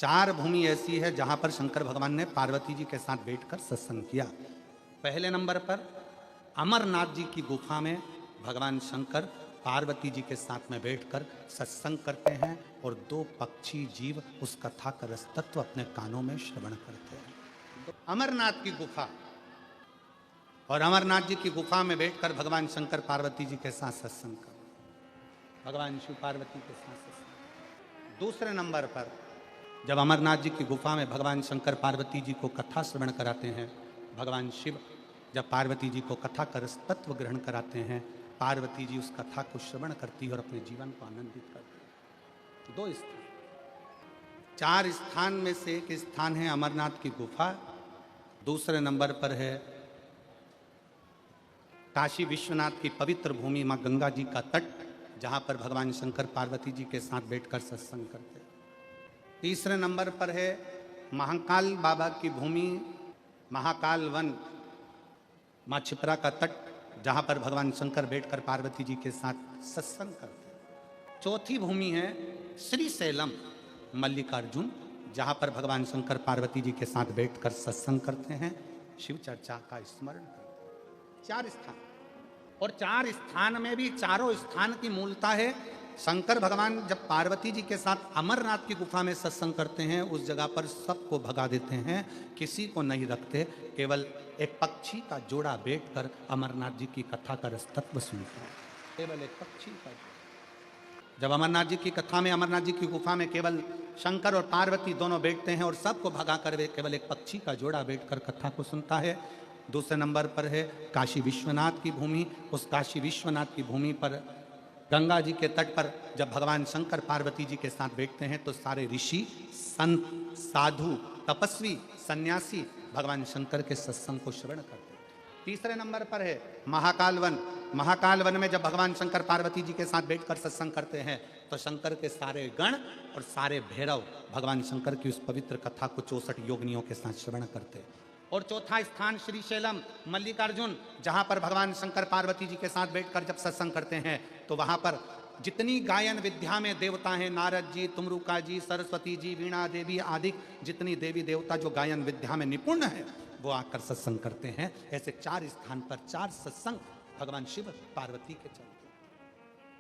चार भूमि ऐसी है जहां पर शंकर भगवान ने पार्वती जी के साथ बैठकर सत्संग किया। पहले नंबर पर अमरनाथ जी की गुफा में भगवान शंकर पार्वती जी के साथ में बैठकर सत्संग करते हैं और दो पक्षी जीव उस कथा का रस तत्व अपने कानों में श्रवण करते हैं। अमरनाथ की गुफा, और अमरनाथ जी की गुफा में बैठकर भगवान शंकर पार्वती जी के साथ सत्संग कर, भगवान शिव पार्वती के साथ सत्संग। दूसरे नंबर पर जब अमरनाथ जी की गुफा में भगवान शंकर पार्वती जी को कथा श्रवण कराते हैं, भगवान शिव जब पार्वती जी को कथा का रस तत्व ग्रहण कराते हैं, पार्वती जी उस कथा को श्रवण करती है और अपने जीवन को आनंदित करती है। दो स्थान, चार स्थान में से एक स्थान है अमरनाथ की गुफा। दूसरे नंबर पर है काशी विश्वनाथ की पवित्र भूमि मां गंगा जी का तट, जहां पर भगवान शंकर पार्वती जी के साथ बैठकर सत्संग करते हैं। तीसरे नंबर पर है महाकाल बाबा की भूमि, महाकाल वन, मां छिपरा का तट, जहां पर भगवान शंकर बैठकर पार्वती जी के साथ सत्संग करते हैं। चौथी भूमि है श्री शैलम मल्लिकार्जुन, जहां पर भगवान शंकर पार्वती जी के साथ बैठकर सत्संग करते हैं, शिव चर्चा का स्मरण करते हैं। चार स्थान, और चार स्थान में भी चारों स्थान की मूलता है शंकर भगवान जब पार्वती जी के साथ अमरनाथ की गुफा में सत्संग करते हैं, उस जगह पर सबको भगा देते हैं, किसी को नहीं रखते, केवल एक पक्षी का जोड़ा बैठकर अमरनाथ जी की कथा का रस तत्व सुनते हैं। केवल एक पक्षी का जोड़ा। जब अमरनाथ जी की कथा में, अमरनाथ जी की गुफा में केवल शंकर और पार्वती दोनों बैठते हैं और सबको भगा कर वे केवल एक पक्षी का जोड़ा बैठकर कथा को सुनता है। दूसरे नंबर पर है काशी विश्वनाथ की भूमि। उस काशी विश्वनाथ की भूमि पर गंगा जी के तट पर जब भगवान शंकर पार्वती जी के साथ बैठते हैं तो सारे ऋषि, संत, साधु, तपस्वी, सन्यासी भगवान शंकर के सत्संग को श्रवण करते हैं। तीसरे नंबर पर है महाकाल वन। महाकाल वन में जब भगवान शंकर पार्वती जी के साथ बैठकर सत्संग करते हैं तो शंकर के सारे गण और सारे भैरव भगवान शंकर की उस पवित्र कथा को 64 योगिनियों के साथ श्रवण करते हैं। और चौथा स्थान श्री शैलम मल्लिकार्जुन, जहां पर भगवान शंकर पार्वती जी के साथ बैठकर जब सत्संग करते हैं तो वहां पर जितनी गायन विद्या में देवता हैं, नारद जी, तुमरुका जी, सरस्वती जी, वीणा देवी आदि जितनी देवी देवता जो गायन विद्या में निपुण है, वो आकर सत्संग करते हैं। ऐसे चार स्थान पर चार सत्संग भगवान शिव पार्वती के चलते